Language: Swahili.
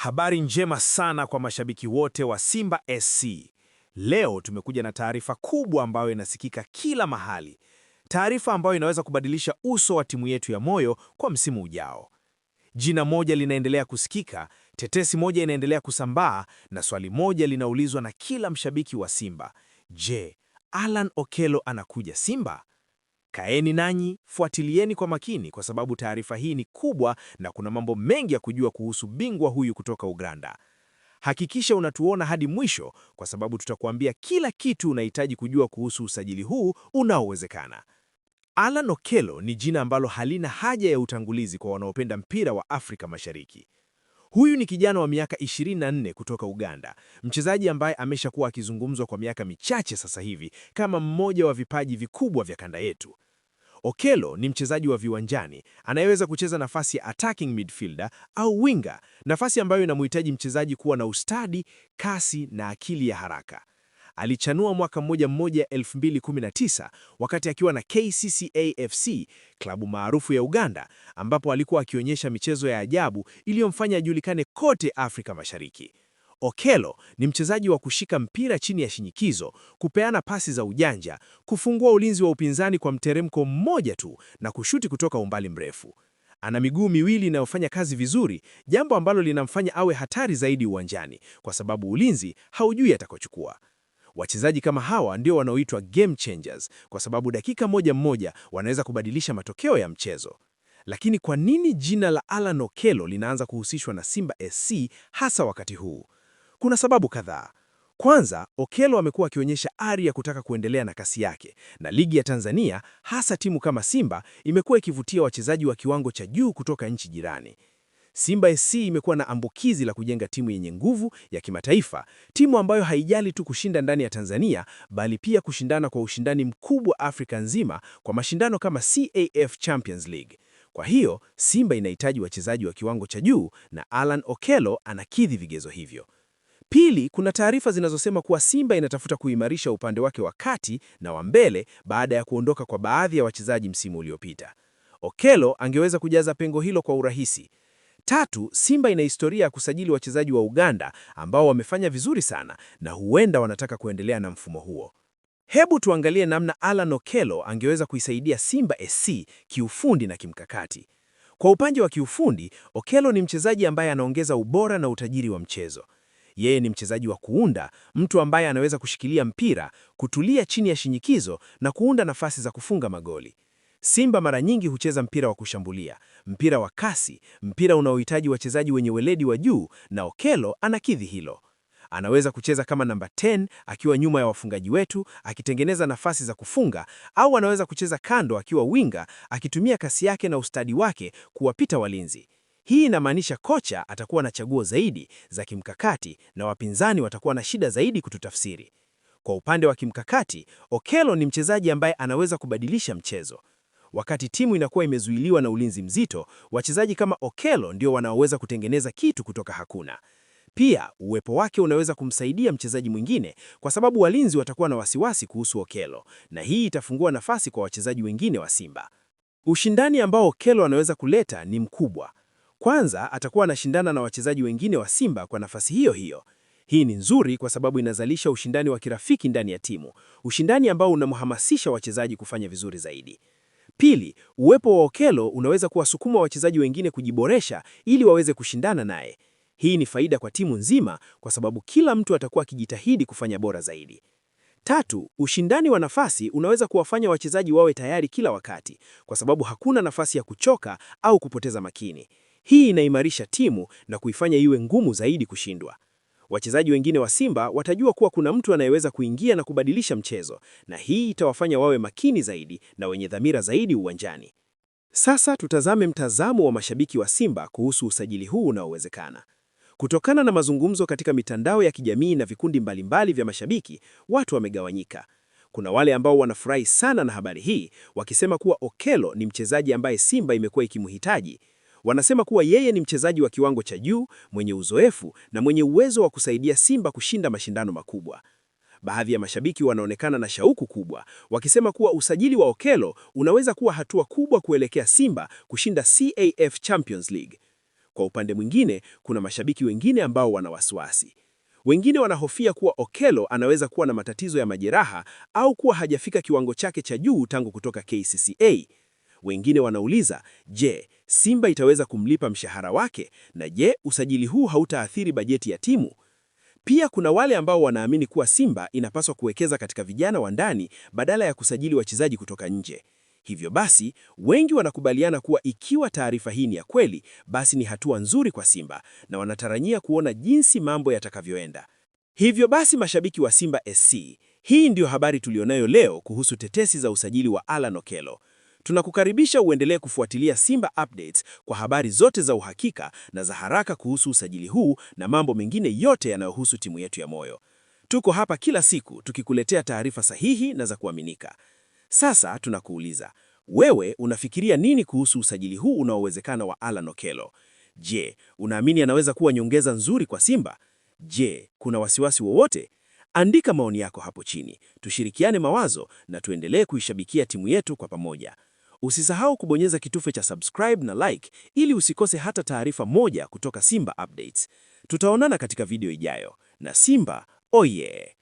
Habari njema sana kwa mashabiki wote wa Simba SC. Leo tumekuja na taarifa kubwa ambayo inasikika kila mahali. Taarifa ambayo inaweza kubadilisha uso wa timu yetu ya moyo kwa msimu ujao. Jina moja linaendelea kusikika, tetesi moja inaendelea kusambaa na swali moja linaulizwa na kila mshabiki wa Simba. Je, Alan Okello anakuja Simba? Kaeni nanyi, fuatilieni kwa makini kwa sababu taarifa hii ni kubwa na kuna mambo mengi ya kujua kuhusu bingwa huyu kutoka Uganda. Hakikisha unatuona hadi mwisho kwa sababu tutakuambia kila kitu unahitaji kujua kuhusu usajili huu unaowezekana. Alan Okello ni jina ambalo halina haja ya utangulizi kwa wanaopenda mpira wa Afrika Mashariki. Huyu ni kijana wa miaka 24 kutoka Uganda, mchezaji ambaye ameshakuwa akizungumzwa kwa miaka michache sasa hivi kama mmoja wa vipaji vikubwa vya kanda yetu. Okello ni mchezaji wa viwanjani anayeweza kucheza nafasi ya attacking midfielder au winger, nafasi ambayo inamhitaji mchezaji kuwa na ustadi, kasi na akili ya haraka. Alichanua mwaka mmoja 2019 wakati akiwa na KCCA FC, klabu maarufu ya Uganda, ambapo alikuwa akionyesha michezo ya ajabu iliyomfanya ajulikane kote Afrika Mashariki. Okello ni mchezaji wa kushika mpira chini ya shinikizo, kupeana pasi za ujanja, kufungua ulinzi wa upinzani kwa mteremko mmoja tu na kushuti kutoka umbali mrefu. Ana miguu miwili inayofanya kazi vizuri, jambo ambalo linamfanya awe hatari zaidi uwanjani kwa sababu ulinzi haujui atakochukua. Wachezaji kama hawa ndio wanaoitwa game changers kwa sababu dakika moja wanaweza kubadilisha matokeo ya mchezo. Lakini kwa nini jina la Alan Okello linaanza kuhusishwa na Simba SC hasa wakati huu? Kuna sababu kadhaa. Kwanza, Okello amekuwa akionyesha ari ya kutaka kuendelea na kasi yake, na ligi ya Tanzania, hasa timu kama Simba, imekuwa ikivutia wachezaji wa kiwango cha juu kutoka nchi jirani. Simba SC imekuwa na ambukizi la kujenga timu yenye nguvu ya kimataifa, timu ambayo haijali tu kushinda ndani ya Tanzania, bali pia kushindana kwa ushindani mkubwa Afrika nzima kwa mashindano kama CAF Champions League. Kwa hiyo, Simba inahitaji wachezaji wa kiwango cha juu na Alan Okello anakidhi vigezo hivyo. Pili, kuna taarifa zinazosema kuwa Simba inatafuta kuimarisha upande wake wa kati na wa mbele baada ya kuondoka kwa baadhi ya wachezaji msimu uliopita. Okello angeweza kujaza pengo hilo kwa urahisi. Tatu, Simba ina historia ya kusajili wachezaji wa Uganda ambao wamefanya vizuri sana na huenda wanataka kuendelea na mfumo huo. Hebu tuangalie namna Alan Okello angeweza kuisaidia Simba SC kiufundi na kimkakati. Kwa upande wa kiufundi, Okello ni mchezaji ambaye anaongeza ubora na utajiri wa mchezo. Yeye ni mchezaji wa kuunda, mtu ambaye anaweza kushikilia mpira, kutulia chini ya shinikizo na kuunda nafasi za kufunga magoli. Simba mara nyingi hucheza mpira wa kushambulia, mpira wa kasi, mpira unaohitaji wachezaji wenye weledi wa juu, na Okello anakidhi hilo. Anaweza kucheza kama namba 10 akiwa nyuma ya wafungaji wetu, akitengeneza nafasi za kufunga, au anaweza kucheza kando akiwa winga, akitumia kasi yake na ustadi wake kuwapita walinzi. Hii inamaanisha kocha atakuwa na chaguo zaidi za kimkakati na wapinzani watakuwa na shida zaidi kututafsiri. Kwa upande wa kimkakati, Okello ni mchezaji ambaye anaweza kubadilisha mchezo. Wakati timu inakuwa imezuiliwa na ulinzi mzito, wachezaji kama Okello ndio wanaoweza kutengeneza kitu kutoka hakuna. Pia, uwepo wake unaweza kumsaidia mchezaji mwingine kwa sababu walinzi watakuwa na wasiwasi kuhusu Okello, na hii itafungua nafasi kwa wachezaji wengine wa Simba. Ushindani ambao Okello anaweza kuleta ni mkubwa. Kwanza, atakuwa anashindana na wachezaji wengine wa Simba kwa nafasi hiyo hiyo. Hii ni nzuri kwa sababu inazalisha ushindani wa kirafiki ndani ya timu, ushindani ambao unamhamasisha wachezaji kufanya vizuri zaidi. Pili, uwepo wa Okello unaweza kuwasukuma wachezaji wengine kujiboresha ili waweze kushindana naye. Hii ni faida kwa timu nzima kwa sababu kila mtu atakuwa akijitahidi kufanya bora zaidi. Tatu, ushindani wa nafasi unaweza kuwafanya wachezaji wawe tayari kila wakati kwa sababu hakuna nafasi ya kuchoka au kupoteza makini. Hii inaimarisha timu na kuifanya iwe ngumu zaidi kushindwa. Wachezaji wengine wa Simba watajua kuwa kuna mtu anayeweza kuingia na kubadilisha mchezo, na hii itawafanya wawe makini zaidi na wenye dhamira zaidi uwanjani. Sasa tutazame mtazamo wa mashabiki wa Simba kuhusu usajili huu unaowezekana. Kutokana na mazungumzo katika mitandao ya kijamii na vikundi mbalimbali vya mashabiki, watu wamegawanyika. Kuna wale ambao wanafurahi sana na habari hii, wakisema kuwa Okello ni mchezaji ambaye Simba imekuwa ikimhitaji. Wanasema kuwa yeye ni mchezaji wa kiwango cha juu, mwenye uzoefu na mwenye uwezo wa kusaidia Simba kushinda mashindano makubwa. Baadhi ya mashabiki wanaonekana na shauku kubwa, wakisema kuwa usajili wa Okello unaweza kuwa hatua kubwa kuelekea Simba kushinda CAF Champions League. Kwa upande mwingine, kuna mashabiki wengine ambao wana wasiwasi. Wengine wanahofia kuwa Okello anaweza kuwa na matatizo ya majeraha au kuwa hajafika kiwango chake cha juu tangu kutoka KCCA. Wengine wanauliza, je, Simba itaweza kumlipa mshahara wake? Na je, usajili huu hautaathiri bajeti ya timu? Pia kuna wale ambao wanaamini kuwa Simba inapaswa kuwekeza katika vijana wa ndani badala ya kusajili wachezaji kutoka nje. Hivyo basi, wengi wanakubaliana kuwa ikiwa taarifa hii ni ya kweli, basi ni hatua nzuri kwa Simba na wanatarajia kuona jinsi mambo yatakavyoenda. Hivyo basi, mashabiki wa Simba SC, hii ndiyo habari tulionayo leo kuhusu tetesi za usajili wa Alan Okello. Tunakukaribisha uendelee kufuatilia Simba Updates kwa habari zote za uhakika na za haraka kuhusu usajili huu na mambo mengine yote yanayohusu timu yetu ya moyo. Tuko hapa kila siku tukikuletea taarifa sahihi na za kuaminika. Sasa tunakuuliza, wewe unafikiria nini kuhusu usajili huu unaowezekana wa Alan Okello? Je, unaamini anaweza kuwa nyongeza nzuri kwa Simba? Je, kuna wasiwasi wowote? Andika maoni yako hapo chini, tushirikiane mawazo na tuendelee kuishabikia timu yetu kwa pamoja. Usisahau kubonyeza kitufe cha subscribe na like ili usikose hata taarifa moja kutoka Simba Updates. Tutaonana katika video ijayo. Na Simba, oye!